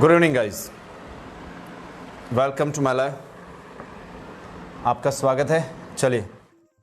Good evening guys, welcome to my life. आपका स्वागत है। चलिए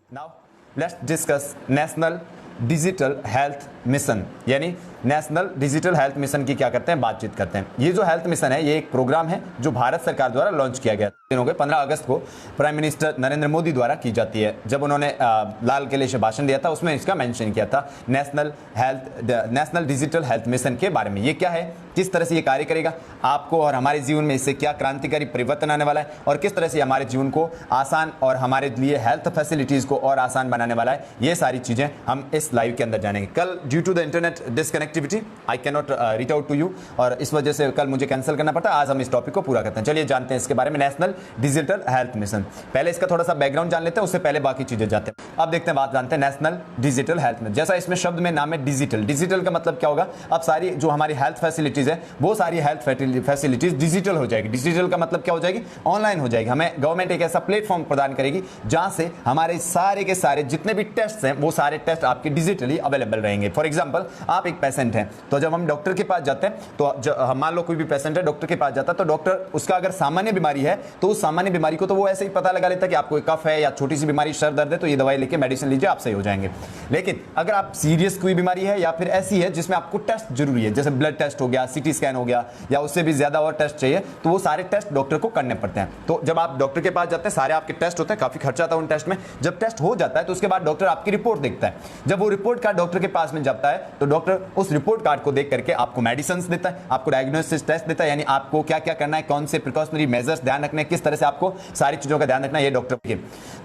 now let's discuss national digital health mission, यानी नेशनल डिजिटल हेल्थ मिशन की क्या करते हैं, बातचीत करते हैं। ये जो हेल्थ मिशन है ये एक प्रोग्राम है जो भारत सरकार द्वारा लॉन्च किया गया दिनों के 15 अगस्त को प्राइम मिनिस्टर नरेंद्र मोदी द्वारा की जाती है। जब उन्होंने लाल किले से भाषण दिया था उसमें इसका मेंशन किया था नेशनल डिजिटल हेल्थ मिशन के बारे में। ये क्या है, किस तरह से ये कार्य करेगा, आपको और हमारे जीवन में इससे क्या क्रांतिकारी परिवर्तन आने वाला है और किस तरह से हमारे जीवन को आसान और हमारे लिए हेल्थ फैसिलिटीज को और आसान बनाने वाला है, ये सारी चीजें हम इस लाइव के अंदर जानेंगे। कल due to the internet disconnectivity I can not reach out to you, और इस वजह से कल मुझे कैंसिल करना पड़ता है। आज हम इस टॉपिक को पूरा करते हैं। चलिए जानते हैं इसके बारे में, नेशनल डिजिटल हेल्थ मिशन। पहले इसका थोड़ा सा बैकग्राउंड जान लेते हैं, उससे पहले बाकी चीजें जाते हैं। अब देखते हैं, बात जानते हैं नेशनल डिजिटल हेल्थ मिशन। जैसा इसमें शब्द में नाम है डिजिटल, डिजिटल का मतलब क्या होगा, अब सारी जो हमारी हेल्थ फैसिलिटीज है वो सारी हेल्थ फैसिलिटीज डिजिटल हो जाएगी। डिजिटल का मतलब क्या हो जाएगी, ऑनलाइन हो जाएगी। हमें गवर्नमेंट एक ऐसा प्लेटफॉर्म प्रदान करेगी जहां से हमारे सारे के सारे जितने भी टेस्ट हैं वो सारे टेस्ट आपके डिजिटली अवेलेबल रहेंगे। फॉर एग्जांपल, आप एक पेशेंट हैं तो जब हम डॉक्टर के पास जाते हैं तो हम मान लो कोई भी पेशेंट है डॉक्टर के पास जाता है तो डॉक्टर उसका अगर सामान्य बीमारी है तो उस सामान्य बीमारी को तो वो ऐसे ही पता लगा लेता है कि आपको कफ है या छोटी सी बीमारी सर दर्द है तो ये दवाई लेके मेडिसिन लीजिए आप सही हो जाएंगे। लेकिन अगर आप सीरियस कोई बीमारी है या फिर ऐसी है जिसमें आपको टेस्ट जरूरी है, जैसे ब्लड टेस्ट हो गया, सीटी स्कैन हो गया या उससे भी ज्यादा और टेस्ट चाहिए, तो वो सारे टेस्ट डॉक्टर को करने पड़ते हैं। तो जब आप डॉक्टर के पास जाते हैं सारे आपके टेस्ट होते हैं, काफी खर्चा आता है उन टेस्ट में। जब टेस्ट हो जाता है तो उसके बाद डॉक्टर आपकी रिपोर्ट देखता है। जब वो रिपोर्ट कार्ड डॉक्टर के पास में जाता है तो डॉक्टर उस रिपोर्ट कार्ड को देख करके आपको मेडिसिन देता है, आपको डायग्नोसिस टेस्ट देता है, यानी आपको क्या क्या करना है, कौन से प्रिकॉशनरी मेजर्स ध्यान रखना है, किस तरह से आपको सारी चीजों का ध्यान रखना है, ये डॉक्टर के।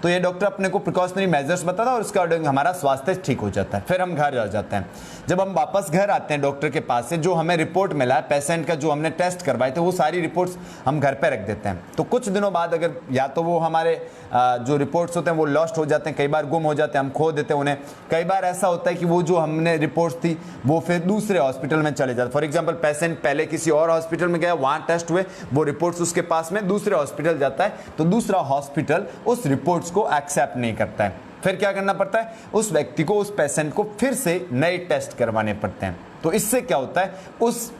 तो ये डॉक्टर अपने को प्रिकॉशनरी मेजर्स बताता है और उसका हमारा स्वास्थ्य ठीक हो जाता है। फिर हम घर आ जाते हैं। जब हम वापस घर आते हैं डॉक्टर के पास से, जो हमें रिपोर्ट मिला है पेशेंट का, जो हमने टेस्ट करवाए थे वो सारी रिपोर्ट्स हम घर पे रख देते हैं। तो कुछ दिनों बाद अगर या तो वो हमारे जो रिपोर्ट्स होते हैं वो लॉस्ट हो जाते हैं, कई बार गुम हो जाते हैं, हम खो देते हैं उन्हें। कई बार ऐसा होता है कि वो जो हमने रिपोर्ट्स थी वो फिर दूसरे हॉस्पिटल में चले जाते। फॉर एग्जांपल, पेशेंट पहले किसी और हॉस्पिटल में गया, वहां टेस्ट हुए, वो रिपोर्ट्स उसके पास में दूसरे हॉस्पिटल जाता है तो दूसरा हॉस्पिटल उस रिपोर्ट्स को एक्सेप्ट नहीं करता है। फिर क्या करना पड़ता है, उस व्यक्ति को, उस पेशेंट को फिर से नए टेस्ट करवाने पड़ते हैं। तो इससे क्या होता है, उस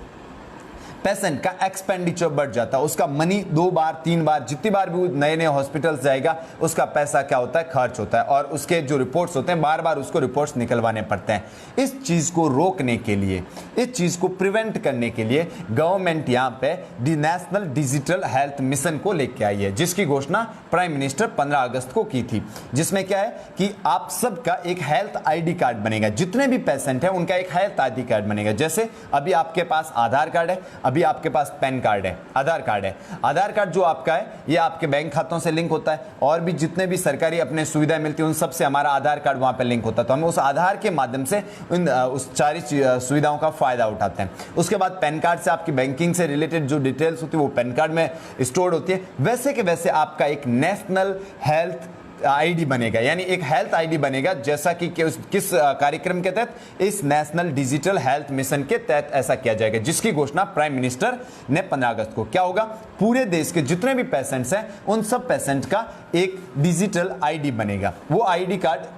पेशेंट का एक्सपेंडिचर बढ़ जाता है, उसका मनी 2 बार 3 बार जितनी बार भी नए नए हॉस्पिटल जाएगा उसका पैसा क्या होता है, खर्च होता है, और उसके जो रिपोर्ट्स होते हैं बार बार उसको रिपोर्ट्स निकलवाने पड़ते हैं। इस चीज को रोकने के लिए, इस चीज को प्रिवेंट करने के लिए गवर्नमेंट यहाँ पे नेशनल डिजिटल हेल्थ मिशन को लेके आई है, जिसकी घोषणा प्राइम मिनिस्टर 15 अगस्त को की थी। जिसमें क्या है कि आप सबका एक हेल्थ आईडी कार्ड बनेगा, जितने भी पेशेंट हैं उनका एक हेल्थ आईडी कार्ड बनेगा। जैसे अभी आपके पास आधार कार्ड है, अभी आपके पास पैन कार्ड है, आधार कार्ड है। आधार कार्ड जो आपका है ये आपके बैंक खातों से लिंक होता है, और भी जितने भी सरकारी अपने सुविधाएं मिलती है उन सब से हमारा आधार कार्ड वहां पे लिंक होता है। तो हम उस आधार के माध्यम से उस सारी सुविधाओं का फायदा उठाते हैं। उसके बाद पैन कार्ड से आपकी बैंकिंग से रिलेटेड जो डिटेल्स होती है वो पैन कार्ड में स्टोर होती है। वैसे के वैसे आपका एक नेशनल हेल्थ आईडी बनेगा, यानी एक हेल्थ आईडी बनेगा, जैसा कि किस कार्यक्रम के तहत, इस नेशनल डिजिटल हेल्थ मिशन के तहत ऐसा किया जाएगा, जिसकी घोषणा प्राइम मिनिस्टर ने 15 अगस्त को। क्या होगा, पूरे देश के जितने भी पेशेंट्स हैं उन सब पेशेंट का एक डिजिटल आईडी बनेगा। वो आईडी कार्ड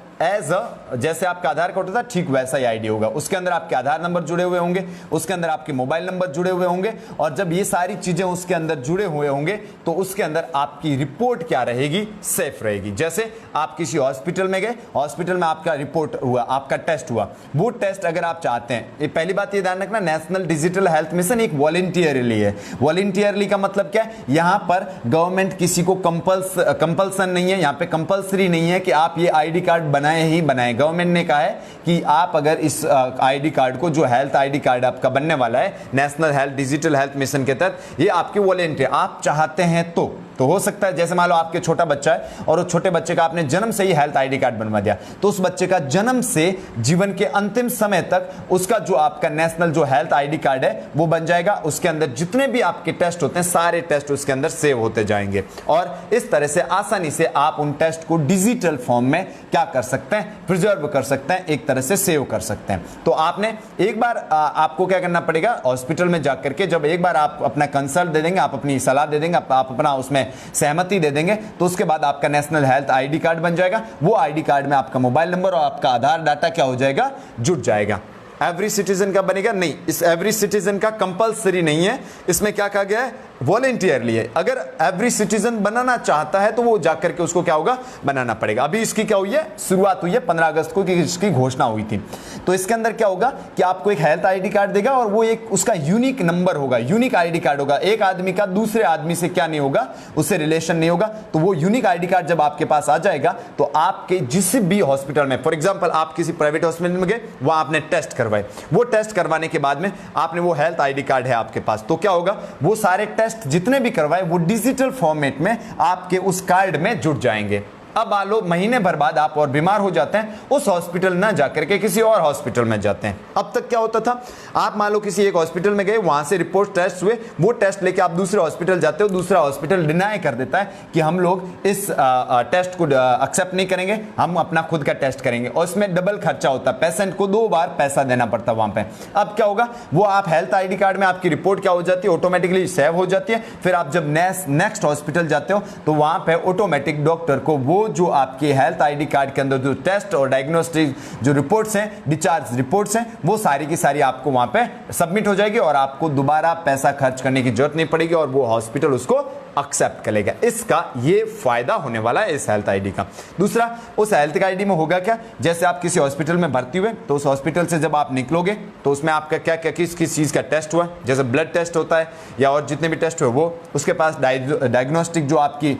जैसे आपका आधार कार्ड होता है ठीक वैसा ही आईडी होगा। उसके अंदर आपके आधार नंबर जुड़े हुए होंगे, उसके अंदर आपके मोबाइल नंबर जुड़े हुए होंगे, और जब ये सारी चीजें उसके अंदर जुड़े हुए होंगे तो उसके अंदर आपकी रिपोर्ट क्या रहेगी, सेफ रहेगी। जैसे आप किसी हॉस्पिटल में गए, हॉस्पिटल में आपका रिपोर्ट हुआ, आपका टेस्ट हुआ, वो टेस्ट अगर आप चाहते हैं, ये पहली बात ये ध्यान रखना, नेशनल डिजिटल हेल्थ मिशन एक वॉलंटियरली है। वॉलंटियरली का मतलब क्या है, यहां पर गवर्नमेंट किसी को कंपल्सन नहीं है, यहां पे कंपल्सरी नहीं है कि आप ये आईडी कार्ड बनाए ही बनाए। गवर्नमेंट ने कहा है कि आप अगर इस आईडी कार्ड को, जो हेल्थ आईडी कार्ड आपका बनने वाला है national health digital health mission के तहत, ये आपके वॉलंटियर, आप चाहते हैं तो हो सकता है, जैसे मान लो आपके छोटा बच्चा है और उस छोटे बच्चे का आपने जन्म से ही हेल्थ आईडी कार्ड बनवा दिया, तो उस बच्चे का जन्म से जीवन के अंतिम समय तक उसका जो आपका नेशनल जो हेल्थ आईडी कार्ड है वो बन जाएगा। उसके अंदर जितने भी आपके टेस्ट होते हैं सारे टेस्ट उसके अंदर सेव होते जाएंगे, और इस तरह से आसानी से आप उन टेस्ट को डिजिटल फॉर्म में क्या कर सकते हैं, प्रिजर्व कर सकते हैं, एक तरह से सेव कर सकते हैं। तो आपने एक बार आपको क्या करना पड़ेगा, हॉस्पिटल में जाकर के जब एक बार आप अपना कंसल्ट दे देंगे, आप अपनी सलाह दे देंगे, आप अपना उसमें सहमति दे देंगे, तो उसके बाद आपका नेशनल हेल्थ आईडी कार्ड बन जाएगा। वो आईडी कार्ड में आपका मोबाइल नंबर और आपका आधार डाटा क्या हो जाएगा, जुड़ जाएगा। एवरी सिटीजन का बनेगा? नहीं, इस एवरी सिटीजन का कंपलसरी नहीं है, इसमें क्या कहा गया है, वॉलेंटियरली है। अगर एवरी सिटीजन बनाना चाहता है तो वो जाकर के उसको क्या होगा, बनाना पड़ेगा। अभी इसकी क्या हुई है, शुरुआत हुई है 15 अगस्त को, कि इसकी घोषणा हुई थी। तो इसके अंदर क्या होगा कि आपको एक हेल्थ आईडी कार्ड देगा और वो एक उसका यूनिक नंबर होगा, यूनिक आईडी कार्ड होगा। एक आदमी का दूसरे आदमी से क्या नहीं होगा, उससे रिलेशन नहीं होगा। तो वो यूनिक आईडी कार्ड जब आपके पास आ जाएगा तो आपके जिस भी हॉस्पिटल में, फॉर एग्जांपल आप किसी प्राइवेट हॉस्पिटल में गए, वहां आपने टेस्ट करवाए, वो टेस्ट करवाने के बाद में आपने वो हेल्थ आईडी कार्ड है आपके पास, तो क्या होगा, वो सारे टेस्ट जितने भी करवाए वो डिजिटल फॉर्मेट में आपके उस कार्ड में जुड़ जाएंगे। अब मान लो महीने भर बाद आप और बीमार हो जाते हैं, उस हॉस्पिटल ना जाकर के किसी और हॉस्पिटल में जाते हैं। अब तक क्या होता था, आप मान लो किसी एक हॉस्पिटल में गए, वहां से रिपोर्ट टेस्ट हुए, वो टेस्ट लेके आप दूसरे हॉस्पिटल जाते हो, दूसरा हॉस्पिटल डिनाई कर देता है कि हम लोग इस टेस्ट को एक्सेप्ट नहीं करेंगे, हम अपना खुद का टेस्ट करेंगे, और इसमें डबल खर्चा होता है, पेशेंट को 2 बार पैसा देना पड़ता है वहां पे। अब क्या होगा, वो आप हेल्थ आईडी कार्ड में आपकी रिपोर्ट क्या हो जाती है, ऑटोमेटिकली सेव हो जाती है। फिर आप जब नेक्स्ट हॉस्पिटल जाते हो तो वहां पे ऑटोमेटिक डॉक्टर को वो जो आपके हेल्थ आईडी कार्ड के अंदर जो टेस्ट और डायग्नोस्टिक जो रिपोर्ट्स हैं, डिस्चार्ज रिपोर्ट्स हैं, वो सारी की सारी आपको वहां पे सबमिट हो जाएगी और आपको दोबारा पैसा खर्च करने की जरूरत नहीं पड़ेगी और वो हॉस्पिटल उसको एक्सेप्ट करेगा। इसका ये फायदा होने वाला है इस हेल्थ आईडी का। दूसरा, उस हेल्थ आईडी में होगा क्या, जैसे आप किसी हॉस्पिटल में भर्ती हुए तो उस हॉस्पिटल से जब आप निकलोगे तो उसमें आपका क्या क्या किस किस चीज का टेस्ट हुआ, जैसे ब्लड टेस्ट होता है या और जितने भी टेस्ट हुए, वो उसके पास डायग्नोस्टिक जो आपकी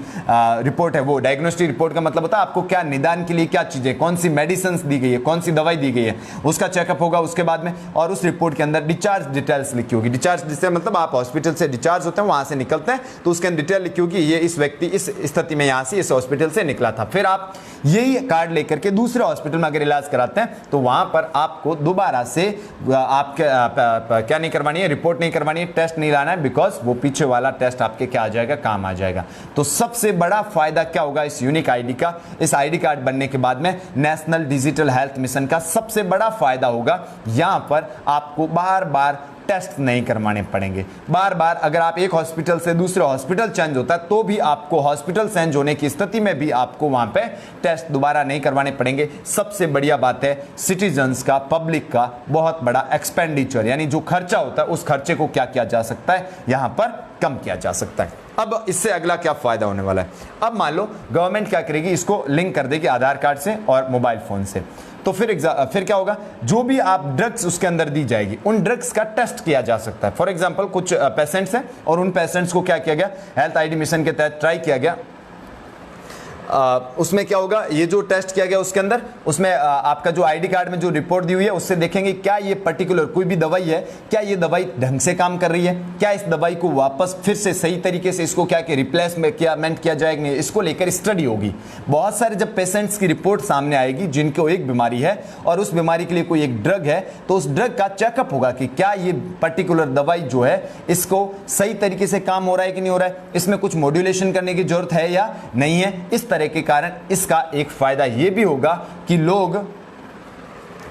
रिपोर्ट है, वो डायग्नोस्टिक रिपोर्ट का मतलब होता है आपको क्या निदान के लिए क्या चीजें, कौन सी मेडिसिन दी गई है, कौन सी दवाई दी गई है, उसका चेकअप होगा उसके बाद में। और उस रिपोर्ट के अंदर डिस्चार्ज डिटेल्स लिखी होगी। डिस्चार्ज जिससे मतलब आप हॉस्पिटल से डिस्चार्ज होते हैं, वहां से निकलते हैं, तो उसके अंदर डिटेल लिखी होगी, ये इस व्यक्ति इस स्थिति में यहां से इस हॉस्पिटल से निकला था। फिर आप यही कार्ड लेकर के दूसरे हॉस्पिटल में अगर इलाज कराते हैं तो वहां पर आपको दोबारा से आपके क्या नहीं करवानी है, रिपोर्ट नहीं करवानी है, टेस्ट नहीं लाना है, बिकॉज वो पीछे वाला टेस्ट आपके क्या आ जाएगा, काम आ जाएगा। तो सबसे बड़ा फायदा क्या होगा इस यूनिक आईडी का, इस आईडी कार्ड बनने के बाद में नेशनल डिजिटल हेल्थ मिशन का सबसे बड़ा फायदा होगा, यहां पर आपको बार बार टेस्ट नहीं करवाने पड़ेंगे। बार बार अगर आप एक हॉस्पिटल से दूसरे हॉस्पिटल चेंज होता है तो भी आपको हॉस्पिटल चेंज होने की स्थिति में भी आपको वहां पे टेस्ट दोबारा नहीं करवाने पड़ेंगे। सबसे बढ़िया बात है, सिटीजन्स का, पब्लिक का बहुत बड़ा एक्सपेंडिचर, यानी जो खर्चा होता है उस खर्चे को क्या किया जा सकता है, यहां पर कम किया जा सकता है। अब इससे अगला क्या फायदा होने वाला है, अब मान लो गवर्नमेंट क्या करेगी, इसको लिंक कर देगी आधार कार्ड से और मोबाइल फोन से। तो फिर क्या होगा, जो भी आप ड्रग्स उसके अंदर दी जाएगी उन ड्रग्स का टेस्ट किया जा सकता है। फॉर एग्जांपल कुछ पेशेंट्स हैं और उन पेशेंट्स को क्या किया गया, हेल्थ आईडी मिशन के तहत ट्राई किया गया। उसमें क्या होगा, ये जो टेस्ट किया गया उसके अंदर, उसमें आपका जो आईडी कार्ड में जो रिपोर्ट दी हुई है उससे देखेंगे क्या ये पर्टिकुलर कोई भी दवाई है, क्या ये दवाई ढंग से काम कर रही है, क्या इस दवाई को वापस फिर से सही तरीके से इसको क्या कि रिप्लेसमेंट किया जाएगा, नहीं, इसको लेकर स्टडी होगी। बहुत सारे जब पेशेंट्स की रिपोर्ट सामने आएगी जिनको एक बीमारी है और उस बीमारी के लिए कोई एक ड्रग है, तो उस ड्रग का चेकअप होगा कि क्या ये पर्टिकुलर दवाई जो है इसको सही तरीके से काम हो रहा है कि नहीं हो रहा है, इसमें कुछ मॉड्यूलेशन करने की जरूरत है या नहीं है। इस तरह के कारण इसका एक फायदा यह भी होगा कि लोग,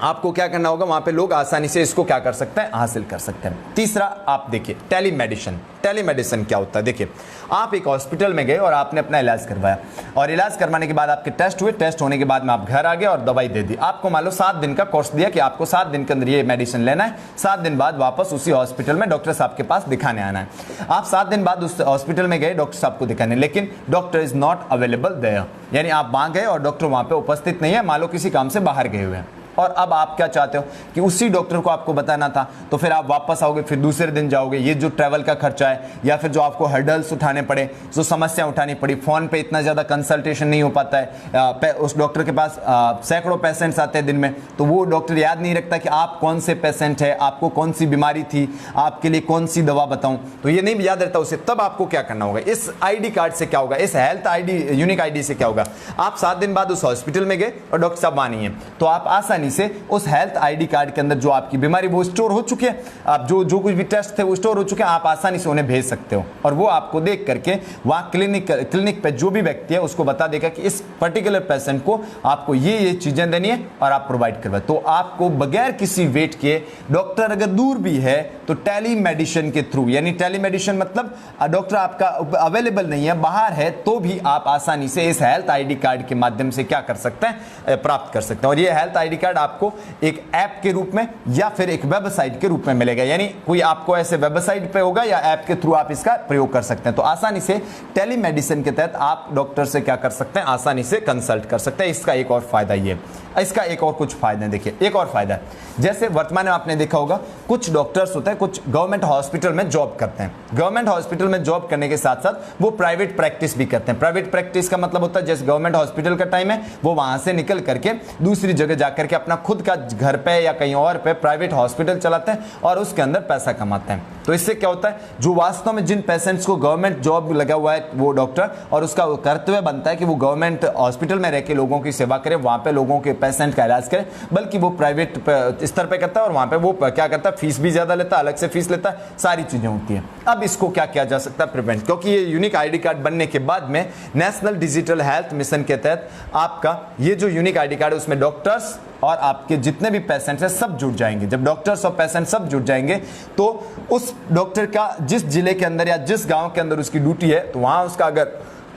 आपको क्या करना होगा, वहां पे लोग आसानी से इसको क्या कर सकते हैं, हासिल कर सकते हैं। तीसरा आप देखिए टेलीमेडिसिन। टेलीमेडिसिन क्या होता है, देखिए आप एक हॉस्पिटल में गए और आपने अपना इलाज करवाया और इलाज करवाने के बाद आपके टेस्ट हुए, टेस्ट होने के बाद में आप घर आ गए और दवाई दे दी। आपको मान लो 7 दिन का कोर्स दिया कि आपको 7 दिन के अंदर ये मेडिसिन लेना है, 7 दिन बाद वापस उसी हॉस्पिटल में डॉक्टर साहब के पास दिखाने आना है। आप 7 दिन बाद उस हॉस्पिटल में गए डॉक्टर साहब को दिखाने, लेकिन doctor is not available there, यानी आप वहां गए और डॉक्टर वहां पे उपस्थित नहीं है, मान लो किसी काम से बाहर गए हुए हैं। और अब आप क्या चाहते हो कि उसी डॉक्टर को आपको बताना था, तो फिर आप वापस आओगे, फिर दूसरे दिन जाओगे, ये जो ट्रैवल का खर्चा है या फिर जो आपको हर्डल्स उठाने पड़े, जो समस्या उठानी पड़ी, फोन पे इतना ज्यादा कंसल्टेशन नहीं हो पाता है, उस डॉक्टर के पास सैकड़ों पेशेंट्स आते हैं दिन में, तो वो डॉक्टर याद नहीं रखता कि आप कौन से पेशेंट है, आपको कौन सी बीमारी थी, आपके लिए कौन सी दवा बताऊं, तो ये नहीं याद रहता उसे। तब आपको क्या करना होगा, इस आईडी कार्ड से क्या होगा, इस हेल्थ आईडी यूनिक आईडी से क्या होगा, आप 7 दिन बाद उस हॉस्पिटल में गए और डॉक्टर साहब वहां नहीं है, तो आप आसानी से उस हेल्थ आईडी कार्ड के अंदर जो आपकी बीमारी वो स्टोर हो चुकी है, आप जो कुछ भी टेस्ट थे वो स्टोर हो चुके हैं, आप आसानी से उन्हें भेज सकते हो और वो आपको देख करके वहां क्लिनिक पे जो भी व्यक्ति है उसको बता देगा कि इस पर्टिकुलर पेशेंट को आपको ये चीजें देनी है और आप प्रोवाइड करवाए। तो आपको बगैर किसी वेट के, डॉक्टर अगर दूर भी है तो टेलीमेडिसिन के थ्रू, यानी टेलीमेडिसिन मतलब डॉक्टर आपका अवेलेबल नहीं है, बाहर है, तो भी आप आसानी से इस हेल्थ आईडी कार्ड के माध्यम से क्या कर सकते हैं, प्राप्त कर सकते हैं। और ये हेल्थ आईडी कार्ड कार्ड आपको एक ऐप के रूप में या फिर एक वेबसाइट के रूप में मिलेगा, यानी कोई आपको ऐसे वेबसाइट पे होगा या ऐप के थ्रू आप इसका प्रयोग कर सकते हैं। तो आसानी से टेलीमेडिसिन के तहत आप डॉक्टर से क्या कर सकते हैं, आसानी से कंसल्ट कर सकते हैं। इसका एक और फायदा ये, इसका एक और कुछ फायदे देखिए, एक और फायदा है, जैसे वर्तमान में आपने देखा होगा कुछ डॉक्टर्स होते हैं, कुछ गवर्नमेंट हॉस्पिटल में जॉब करते हैं। गवर्नमेंट हॉस्पिटल में जॉब करने के साथ साथ वो प्राइवेट प्रैक्टिस भी करते हैं। प्राइवेट प्रैक्टिस का मतलब होता है जैसे गवर्नमेंट हॉस्पिटल का टाइम है, वो वहां से निकल करके दूसरी जगह जाकर के अपना खुद का घर पे या कहीं और पे प्राइवेट हॉस्पिटल चलाते हैं और उसके अंदर पैसा कमाते हैं। तो इससे क्या होता है, जो वास्तव में जिन पेशेंट्स को गवर्नमेंट जॉब लगा हुआ है वो डॉक्टर, और उसका कर्तव्य बनता है कि वो गवर्नमेंट हॉस्पिटल में रह के लोगों की सेवा करे, वहां पे लोगों के पेशेंट का इलाज करे, बल्कि वो प्राइवेट स्तर पे करता है और वहां पे वो क्या करता है, फीस भी ज्यादा लेता है, अलग से फीस लेता है, सारी चीजें होती है। अब इसको क्या किया जा सकता है, प्रिवेंट, क्योंकि ये यूनिक आईडी कार्ड बनने के बाद में नेशनल डिजिटल हेल्थ मिशन के तहत आपका ये जो यूनिक आईडी कार्ड है उसमें डॉक्टर्स और आपके जितने भी पेशेंट्स हैं सब जुड़ जाएंगे। जब डॉक्टर्स और पेशेंट सब जुड़ जाएंगे तो उस डॉक्टर का जिस जिले के अंदर या जिस गांव के अंदर उसकी ड्यूटी है, तो वहां उसका अगर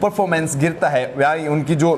परफॉर्मेंस गिरता है या उनकी जो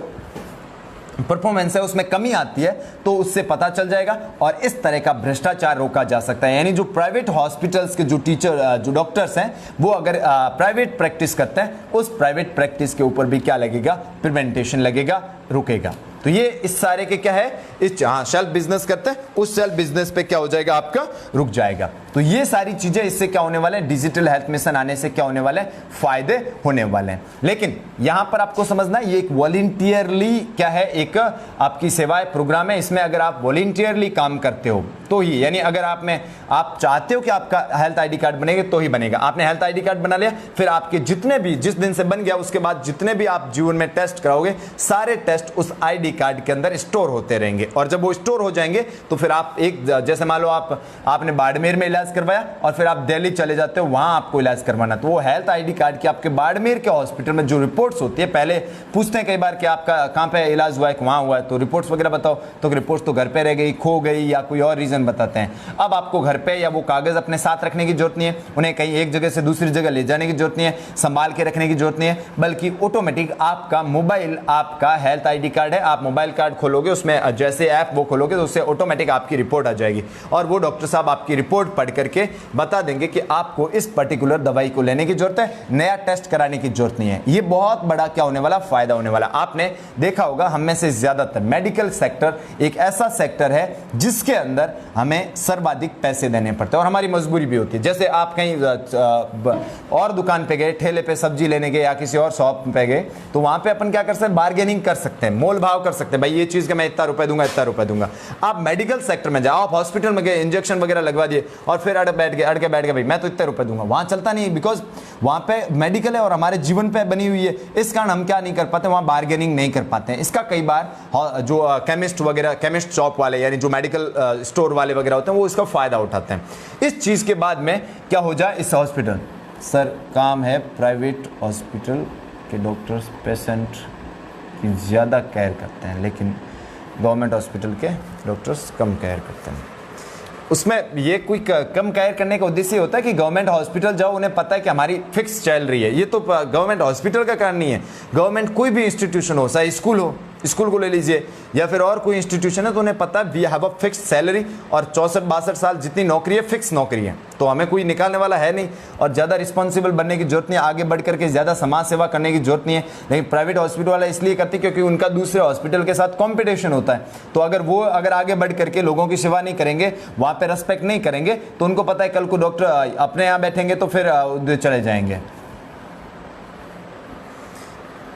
परफॉर्मेंस है उसमें कमी आती है तो उससे पता चल जाएगा और इस तरह का भ्रष्टाचार रोका जा सकता है। यानी जो प्राइवेट हॉस्पिटल्स के जो टीचर जो डॉक्टर्स हैं वो अगर प्राइवेट प्रैक्टिस करते हैं, उस प्राइवेट प्रैक्टिस के ऊपर भी क्या लगेगा, प्रिवेंटेशन लगेगा, रुकेगा। तो ये इस सारे के क्या है, इस सेल्फ बिजनेस करते हैं उस सेल्फ बिजनेस पे क्या हो जाएगा, आपका रुक जाएगा। तो ये सारी चीजें इससे क्या होने वाले हैं, डिजिटल हेल्थ मिशन आने से क्या होने वाले हैं, फायदे होने वाले हैं। लेकिन यहां पर आपको समझना है ये एक वॉलंटियरली क्या है, एक आपकी सेवाएं प्रोग्राम है। इसमें अगर आप वॉलंटियरली काम करते हो तो ही, यानी अगर आप चाहते हो कि आपका हेल्थ आईडी कार्ड बनेगा तो ही बनेगा। आपने हेल्थ आईडी कार्ड बना लिया, फिर आपके जितने भी जिस दिन से बन गया उसके बाद जितने भी आप जीवन में टेस्ट कराओगे सारे टेस्ट उस आईडी कार्ड के अंदर स्टोर होते रहेंगे। और जब वो स्टोर हो जाएंगे तो फिर आप एक, जैसे मान लो आपने बाड़मेर में इलाज करवाया और फिर आप दिल्ली चले जाते हो, वहां आपको इलाज करवाना, तो वो हेल्थ आईडी कार्ड की आपके बाड़मेर के हॉस्पिटल में जो रिपोर्ट्स होती है, पहले पूछते हैं कई बार कि आपका कहां पे इलाज हुआ है, वहां हुआ है, तो रिपोर्ट्स वगैरह बताओ, तो रिपोर्ट्स तो घर पे रह गई, खो गई या कोई और रीजन बताते हैं। अब आपको घर पे या वो कागज अपने साथ रखने की जरूरत नहीं है, उन्हें कहीं एक जगह से दूसरी जगह ले जाने की जरूरत नहीं है, संभाल के रखने की जरूरत नहीं है, बल्कि ऑटोमेटिक आपका मोबाइल आपका हेल्थ आईडी कार्ड है, आप मोबाइल कार्ड खोलोगे, उसमें जैसे ऐप वो खोलोगे तो उससे ऑटोमेटिक आपकी रिपोर्ट आ जाएगी और वो डॉक्टर साहब आपकी रिपोर्ट पढ़ करके बता देंगे कि आपको इस पर्टिकुलर दवाई को लेने की जरूरत है, नया टेस्ट कराने की जरूरत नहीं है। ये बहुत बड़ा क्या होने वाला, फायदा होने वाला। आपने देखा होगा हम में से ज्यादातर मेडिकल सेक्टर एक ऐसा सेक्टर है जिसके अंदर हमें सर्वाधिक पैसे देने पड़ते हैं और हमारी मजबूरी भी होती है। जैसे आप कहीं और दुकान पे गए, ठेले पे सब्जी लेने गए या किसी और शॉप पे गए, तो वहां पे अपन क्या कर सकते हैं, बार्गेनिंग कर सकते हैं, मोल भाव कर सकते हैं, भाई ये चीज का मैं इतना रुपए दूंगा, इतना रुपए दूंगा। आप मेडिकल सेक्टर में जाओ, आप हॉस्पिटल में गए, इंजेक्शन वगैरह लगवा दिए और फिर अड़ के बैठ गए भाई मैं तो इतने रुपए दूंगा, वहां चलता नहीं, बिकॉज वहां पे मेडिकल है और हमारे जीवन पे बनी हुई है। इस कारण हम क्या नहीं कर पाते, वहां बार्गेनिंग नहीं कर पाते हैं। इसका कई बार जो केमिस्ट वगैरह, केमिस्ट शॉप वाले यानी जो मेडिकल स्टोर वाले वगैरह होते हैं वो इसका फायदा उठाते हैं। इस चीज के बाद में क्या हो जाए, इस हॉस्पिटल सर काम है प्राइवेट हॉस्पिटल के डॉक्टर्स पेशेंट की ज़्यादा केयर करते हैं, लेकिन गवर्नमेंट हॉस्पिटल के डॉक्टर्स कम केयर करते हैं। उसमें ये कोई कम केयर करने का उद्देश्य होता है कि गवर्नमेंट हॉस्पिटल जाओ, उन्हें पता है कि हमारी फिक्स चल रही है। ये तो गवर्नमेंट हॉस्पिटल का कारण नहीं है, गवर्नमेंट कोई भी इंस्टीट्यूशन हो, चाहे स्कूल हो, स्कूल को ले लीजिए या फिर और कोई इंस्टीट्यूशन है, तो उन्हें पता है we have a fix salary और 64-62 साल जितनी नौकरी है फिक्स नौकरी है, तो हमें कोई निकालने वाला है नहीं और ज़्यादा रिस्पॉन्सिबल बनने की जरूरत नहीं है, आगे बढ़ करके ज़्यादा समाज सेवा करने की जरूरत नहीं है। लेकिन प्राइवेट हॉस्पिटल वाला इसलिए करते क्योंकि उनका दूसरे हॉस्पिटल के साथ कॉम्पिटिशन होता है, तो अगर आगे बढ़ करके लोगों की सेवा नहीं करेंगे, वहाँ पर रेस्पेक्ट नहीं करेंगे, तो उनको पता है कल को डॉक्टर अपने यहाँ बैठेंगे तो फिर चले जाएंगे,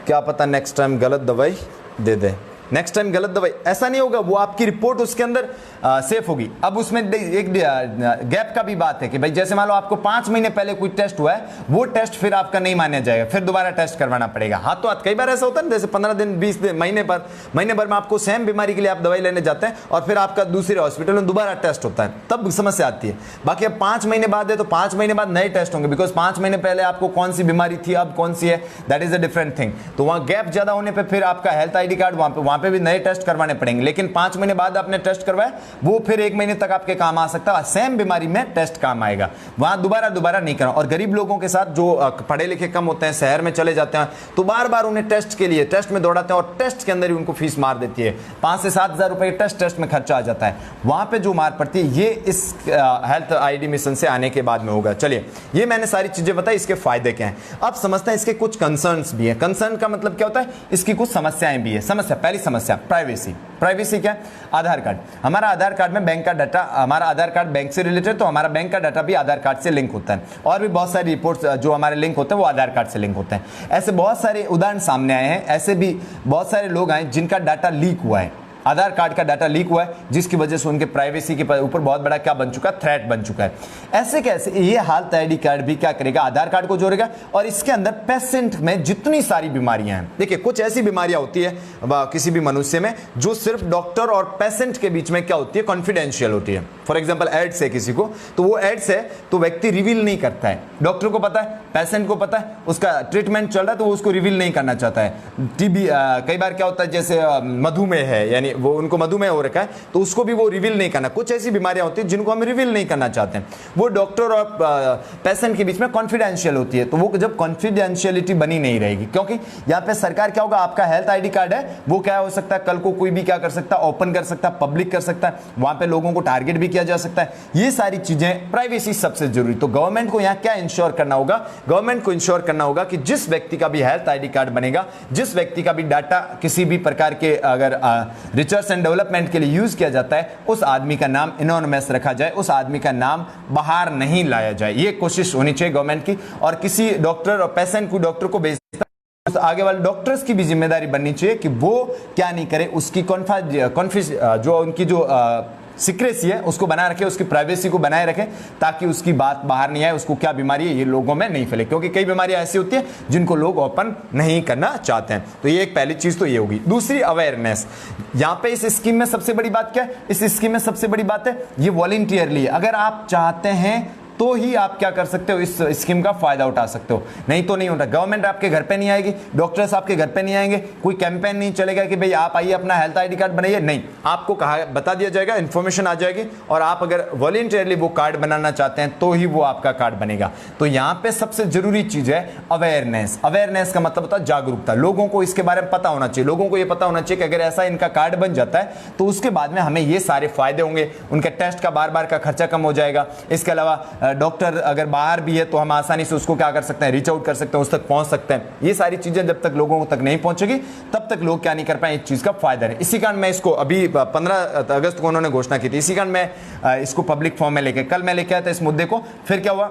क्या पता नेक्स्ट टाइम गलत दवाई दे दे, नेक्स्ट टाइम गलत दवाई, ऐसा नहीं होगा, वो आपकी रिपोर्ट उसके अंदर सेफ होगी। अब उसमें एक गैप का भी बात है कि भाई जैसे मान लो आपको 5 महीने पहले कोई टेस्ट हुआ है, वो टेस्ट फिर आपका नहीं माना जाएगा, फिर दोबारा टेस्ट करवाना पड़ेगा। हाथों हाथ कई बार ऐसा होता है ना, जैसे 15 दिन 20 दिन महीने भर में आपको सेम बीमारी के लिए आप दवाई लेने जाते हैं और फिर आपका दूसरे हॉस्पिटल में दोबारा टेस्ट होता है, तब समस्या आती है। बाकी अब 5 महीने बाद है तो 5 महीने बाद नए टेस्ट होंगे, बिकॉज 5 महीने पहले आपको कौन सी बीमारी थी, अब कौन सी है, that is a different thing. तो वहाँ गैप ज्यादा होने पर फिर आपका हेल्थ आईडी कार्ड वहाँ पे भी नए टेस्ट करवाने पड़ेंगे, लेकिन 5 महीने बाद आपने टेस्ट करवाया वो फिर 1 महीने तक आपके काम आ सकता है, सेम बीमारी में टेस्ट काम आएगा, वहां दोबारा नहीं करना। और गरीब लोगों के साथ जो पढ़े लिखे कम होते हैं, शहर में चले जाते हैं, तो बार बार उन्हें टेस्ट के लिए टेस्ट में दौड़ाते हैं और टेस्ट के अंदर ही उनको फीस मार देती है, 5 से 7 हज़ार रुपए टेस्ट में खर्चा आ जाता है, वहां पे जो मार पड़ती है ये इस हेल्थ आईडी मिशन से आने के बाद में होगा। चलिए, ये मैंने सारी चीजें बताई, इसके फायदे क्या हैं। अब समझते हैं इसके कुछ कंसर्न्स भी हैं। कंसर्न का मतलब क्या होता है, इसकी कुछ समस्याएं भी है। समस्या, पहली समस्या प्राइवेसी। प्राइवेसी क्या है? आधार कार्ड। हमारा आधार कार्ड में बैंक का डाटा, हमारा आधार कार्ड बैंक से रिलेटेड, तो हमारा बैंक का डाटा भी आधार कार्ड से लिंक होता है, और भी बहुत सारी रिपोर्ट्स जो हमारे लिंक होते हैं वो आधार कार्ड से लिंक होते हैं। ऐसे बहुत सारे उदाहरण सामने आए हैं, ऐसे भी बहुत सारे लोग आए जिनका डाटा लीक हुआ है, आधार कार्ड का डाटा लीक हुआ है, जिसकी वजह से उनके प्राइवेसी के ऊपर बहुत बड़ा क्या बन चुका है, थ्रेट बन चुका है। ऐसे कैसे ये हेल्थ आईडी कार्ड भी क्या करेगा, आधार कार्ड को जोड़ेगा, और इसके अंदर पेशेंट में जितनी सारी बीमारियां हैं, देखिए कुछ ऐसी बीमारियां होती है किसी भी मनुष्य में जो सिर्फ डॉक्टर और पेशेंट के बीच में क्या होती है, कॉन्फिडेंशियल होती है। फॉर एग्जाम्पल एड्स है किसी को, तो वो एड्स है तो व्यक्ति रिवील नहीं करता है, डॉक्टर को पता है, पेशेंट को पता है, उसका ट्रीटमेंट चल रहा है तो वो उसको रिवील नहीं करना चाहता है। टीबी कई बार क्या होता है, जैसे मधुमेह है, यानी वो उनको मधुमेह हो रखा है तो उसको भी वो रिवील नहीं करना। कुछ ऐसी बीमारियां होती हैं जिनको हम रिवील नहीं करना चाहते हैं, वो डॉक्टर और पेशेंट के बीच में कॉन्फिडेंशियल होती है, तो वो जब कॉन्फिडेंशियलिटी बनी नहीं रहेगी, क्योंकि यहाँ पे सरकार क्या होगा, आपका हेल्थ आईडी कार्ड है वो क्या हो सकता है, कल को कोई भी क्या कर सकता है, ओपन कर सकता है, पब्लिक कर सकता है, वहां पे लोगों को टारगेट भी किया जा सकता है। ये सारी चीजें, प्राइवेसी सबसे जरूरी। तो गवर्नमेंट को यहाँ क्या इंश्योर करना होगा, गवर्नमेंट को इंश्योर करना होगा कि जिस व्यक्ति का भी हेल्थ आईडी कार्ड बनेगा, जिस व्यक्ति का भी डाटा किसी भी प्रकार के अगर रिसर्च एंड डेवलपमेंट के लिए यूज किया जाता है, उस आदमी का नाम एनोनिमस रखा जाए, उस आदमी का नाम बाहर नहीं लाया जाए। ये कोशिश होनी चाहिए गवर्नमेंट की, और किसी डॉक्टर और पेशेंट को डॉक्टर को भेजता उस आगे वाले डॉक्टर्स की भी जिम्मेदारी बननी चाहिए कि वो क्या नहीं करे, उसकी जो उनकी जो सीक्रेसी है उसको बनाए रखे, उसकी प्राइवेसी को बनाए रखे, ताकि उसकी बात बाहर नहीं आए, उसको क्या बीमारी है ये लोगों में नहीं फैले, क्योंकि कई बीमारियां ऐसी होती हैं जिनको लोग ओपन नहीं करना चाहते हैं। तो ये एक पहली चीज तो ये होगी। दूसरी, अवेयरनेस। यहां पे इस स्कीम में सबसे बड़ी बात क्या है, इस स्कीम में सबसे बड़ी बात है ये वॉलंटियरली, अगर आप चाहते हैं तो ही आप क्या कर सकते हो, इस स्कीम का फायदा उठा सकते हो, नहीं तो नहीं उठा। गवर्नमेंट आपके घर पे नहीं आएगी, डॉक्टर्स आपके घर पे नहीं आएंगे, कोई कैंपेन नहीं चलेगा कि भाई आप आइए अपना हेल्थ आईडी कार्ड बनाइए, नहीं, आपको कहा बता दिया जाएगा, इन्फॉर्मेशन आ जाएगी, और आप अगर वॉलंटियरली वो कार्ड बनाना चाहते हैं तो ही वो आपका कार्ड बनेगा। तो यहाँ पे सबसे जरूरी चीज है अवेयरनेस। अवेयरनेस का मतलब होता है जागरूकता, लोगों को इसके बारे में पता होना चाहिए, लोगों को ये पता होना चाहिए कि अगर ऐसा इनका कार्ड बन जाता है तो उसके बाद में हमें ये सारे फायदे होंगे, उनके टेस्ट का बार बार का खर्चा कम हो जाएगा। इसके अलावा डॉक्टर अगर बाहर भी है तो हम आसानी से उसको क्या कर सकते हैं, रीच आउट कर सकते हैं, उस तक पहुंच सकते हैं। ये सारी चीजें जब तक लोगों तक नहीं पहुंचेगी तब तक लोग क्या नहीं कर पाए, इस चीज का फायदा नहीं। इसी कारण मैं इसको अभी 15 अगस्त को उन्होंने घोषणा की थी, इसी कारण मैं इसको पब्लिक फॉर्म में लेके कल मैं लेके आया था इस मुद्दे को। फिर क्या हुआ,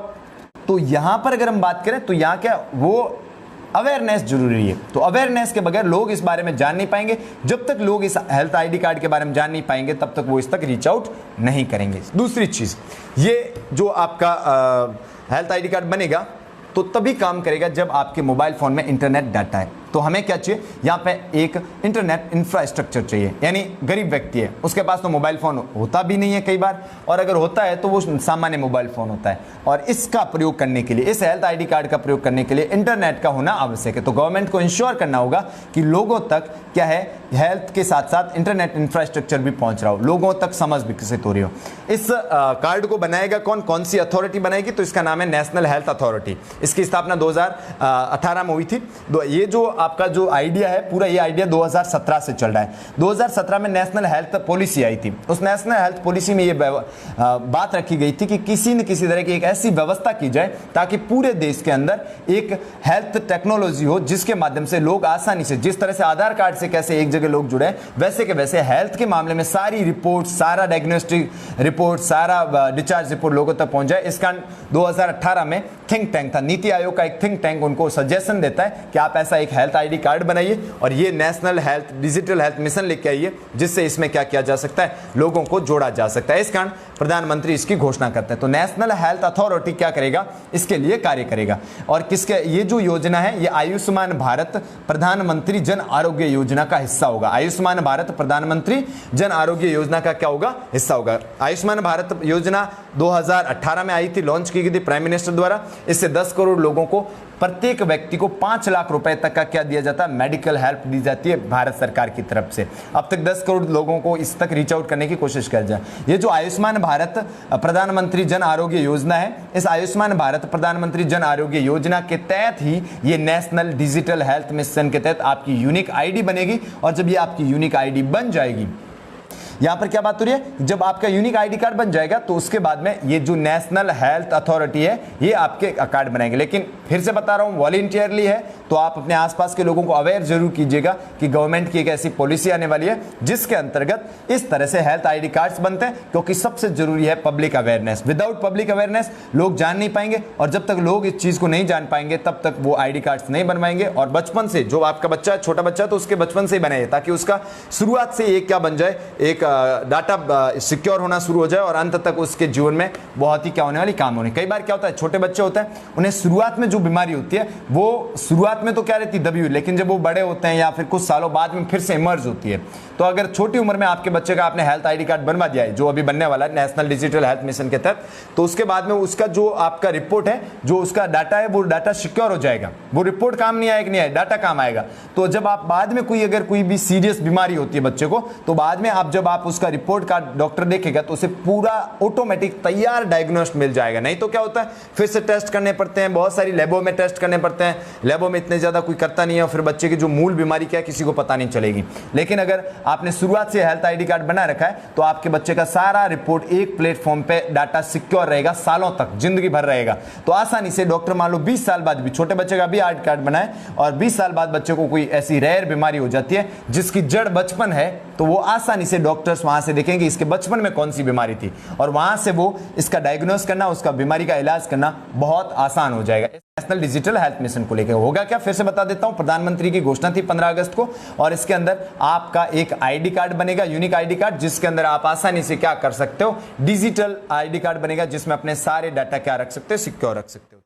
तो यहां पर अगर हम बात करें तो यहां क्या वो अवेयरनेस जरूरी है। तो अवेयरनेस के बगैर लोग इस बारे में जान नहीं पाएंगे, जब तक लोग इस हेल्थ आईडी कार्ड के बारे में जान नहीं पाएंगे तब तक वो इस तक रीच आउट नहीं करेंगे। दूसरी चीज, ये जो आपका हेल्थ आईडी कार्ड बनेगा तो तभी काम करेगा जब आपके मोबाइल फोन में इंटरनेट डाटा है। तो हमें क्या चाहिए, यहाँ पे एक इंटरनेट इंफ्रास्ट्रक्चर चाहिए, यानी गरीब व्यक्ति है उसके पास तो मोबाइल फोन होता भी नहीं है कई बार, और अगर होता है तो वो सामान्य मोबाइल फोन होता है, और इसका प्रयोग करने के लिए, इस हेल्थ आईडी कार्ड का प्रयोग करने के लिए इंटरनेट का होना आवश्यक है। तो गवर्नमेंट को इंश्योर करना होगा कि लोगों तक क्या है, हेल्थ के साथ साथ इंटरनेट इंफ्रास्ट्रक्चर भी पहुंच रहा हो, लोगों तक समझ विकसित हो रही हो। इस कार्ड को बनाएगा कौन, कौन सी अथॉरिटी बनाएगी, तो इसका नाम है नेशनल हेल्थ अथॉरिटी। इसकी स्थापना 2018 में हुई थी। ये जो आपका जो आइडिया है पूरा, ये आइडिया 2017 से चल रहा है। 2017 में नेशनल हेल्थ पॉलिसी आई थी। उस नेशनल हेल्थ पॉलिसी में ये बात रखी गई थी कि किसी न किसी तरह की एक ऐसी व्यवस्था की जाए ताकि पूरे देश के अंदर एक हेल्थ टेक्नोलॉजी हो जिसके माध्यम से लोग आसानी से, जिस तरह से आधार कार्ड से कैसे एक जगह लोग जुड़े, वैसे के वैसे हेल्थ के मामले में सारी रिपोर्ट, सारा डायग्नोस्टिक रिपोर्ट, सारा डिस्चार्ज रिपोर्ट लोगों तक पहुंच जाए। इसका 2018 में थिंक टैंक था, नीति आयोग का एक थिंक टैंक उनको सजेशन देता है कि आप ऐसा एक हेल्थ आईडी कार्ड बनाइए और ये national health digital health mission लेके आइए, जिससे इसमें क्या किया जा सकता है, लोगों को जोड़ा जा सकता है। इस कारण प्रधानमंत्री इसकी घोषणा करते हैं। तो नेशनल हेल्थ अथॉरिटी क्या करेगा, इसके लिए कार्य करेगा। और किसके, ये जो योजना है ये आयुष्मान भारत प्रधानमंत्री जन आरोग्य योजना का हिस्सा होगा। आयुष्मान भारत प्रधानमंत्री जन आरोग्य योजना का क्या होगा, हिस्सा होगा। आयुष्मान भारत योजना 2018 में आई थी, लॉन्च की गई थी प्राइम मिनिस्टर द्वारा। इससे 10 करोड़ लोगों को, प्रत्येक व्यक्ति को 5 लाख रुपए तक का क्या क्या दिया जाता है, मेडिकल हेल्प दी जाती है भारत सरकार की तरफ से। अब तक 10 करोड़ लोगों को इस तक रीच आउट करने की कोशिश कर जाए। ये जो आयुष्मान भारत प्रधानमंत्री जन आरोग्य योजना है, इस आयुष्मान भारत प्रधानमंत्री जन आरोग्य योजना के तहत ही ये नेशनल डिजिटल हेल्थ मिशन के तहत आपकी यूनिक आईडी बनेगी। और जब ये आपकी यूनिक आईडी बन जाएगी, यहां पर क्या बात हो रही है, जब आपका यूनिक आईडी कार्ड बन जाएगा तो उसके बाद में ये जो नेशनल हेल्थ अथॉरिटी है ये आपके कार्ड बनाएंगे। लेकिन फिर से बता रहा हूं, वॉलंटियरली है, तो आप अपने आसपास के लोगों को अवेयर जरूर कीजिएगा कि गवर्नमेंट की एक ऐसी पॉलिसी आने वाली है जिसके अंतर्गत इस तरह से हेल्थ आईडी कार्ड्स बनते हैं, क्योंकि सबसे जरूरी है public awareness. Without public awareness लोग जान नहीं पाएंगे, और जब तक लोग इस चीज को नहीं जान पाएंगे तब तक वो आईडी कार्ड्स नहीं बनवाएंगे। और बचपन से, जो आपका बच्चा है, छोटा बच्चा है, तो उसके बचपन से ही बनाइए ताकि उसका शुरुआत से एक क्या बन जाए, एक डाटा सिक्योर होना शुरू हो जाए और अंत तक उसके जीवन में बहुत ही क्या होने वाली काम होने। कई बार क्या होता है, छोटे बच्चे होते हैं, उन्हें शुरुआत में जो बीमारी होती है वो शुरुआत में तो क्या रहती है, दबी हुई, लेकिन जब वो बड़े होते हैं या फिर कुछ सालों बाद में फिर से इमर्ज होती है। तो अगर छोटी उम्र में आपके बच्चे का आपने हेल्थ आईडी कार्ड बनवा दिया है, जो अभी बनने वाला है नेशनल डिजिटल हेल्थ मिशन के तहत, तो उसके बाद में उसका जो आपका रिपोर्ट है, जो उसका डाटा है, वो डाटा सिक्योर हो जाएगा। वो रिपोर्ट काम नहीं आएगा, नहीं आए, डाटा काम आएगा। तो जब आप बाद में अगर कोई भी सीरियस बीमारी होती है बच्चे को, तो बाद में जब आप उसका रिपोर्ट कार्ड डॉक्टर देखेगा तो उसे पूरा ऑटोमेटिक तैयार डायग्नोस्ट मिल जाएगा। नहीं तो क्या होता है, फिर से टेस्ट करने पड़ते हैं, बहुत सारी लैबों में टेस्ट करने पड़ते हैं, लैबों में इतने ज्यादा कोई करता नहीं है, और फिर बच्चे की जो मूल बीमारी क्या है किसी को पता नहीं चलेगी। लेकिन अगर आपने शुरुआत से हेल्थ आईडी कार्ड बना रखा है तो आपके बच्चे का सारा रिपोर्ट एक प्लेटफॉर्म पे डाटा सिक्योर रहेगा, सालों तक, जिंदगी भर रहेगा। तो आसानी से डॉक्टर मान लो 20 साल बाद भी, छोटे बच्चे का भी आईडी कार्ड बनाए और 20 साल बाद बच्चे को कोई ऐसी रेयर बीमारी हो जाती है जिसकी जड़ बचपन है, तो वो आसानी से डॉक्टर्स वहां से देखेंगे इसके बचपन में कौन सी बीमारी थी, और वहां से वो इसका डायग्नोस करना, उसका बीमारी का इलाज करना बहुत आसान हो जाएगा। नेशनल डिजिटल हेल्थ मिशन को लेकर होगा क्या, फिर से बता देता हूं। प्रधानमंत्री की घोषणा थी 15 अगस्त को, और इसके अंदर आपका एक आईडी कार्ड बनेगा, यूनिक आईडी कार्ड, जिसके अंदर आप आसानी से क्या कर सकते हो, डिजिटल आईडी कार्ड बनेगा जिसमें अपने सारे डाटा क्या रख सकते हो, सिक्योर रख सकते हो।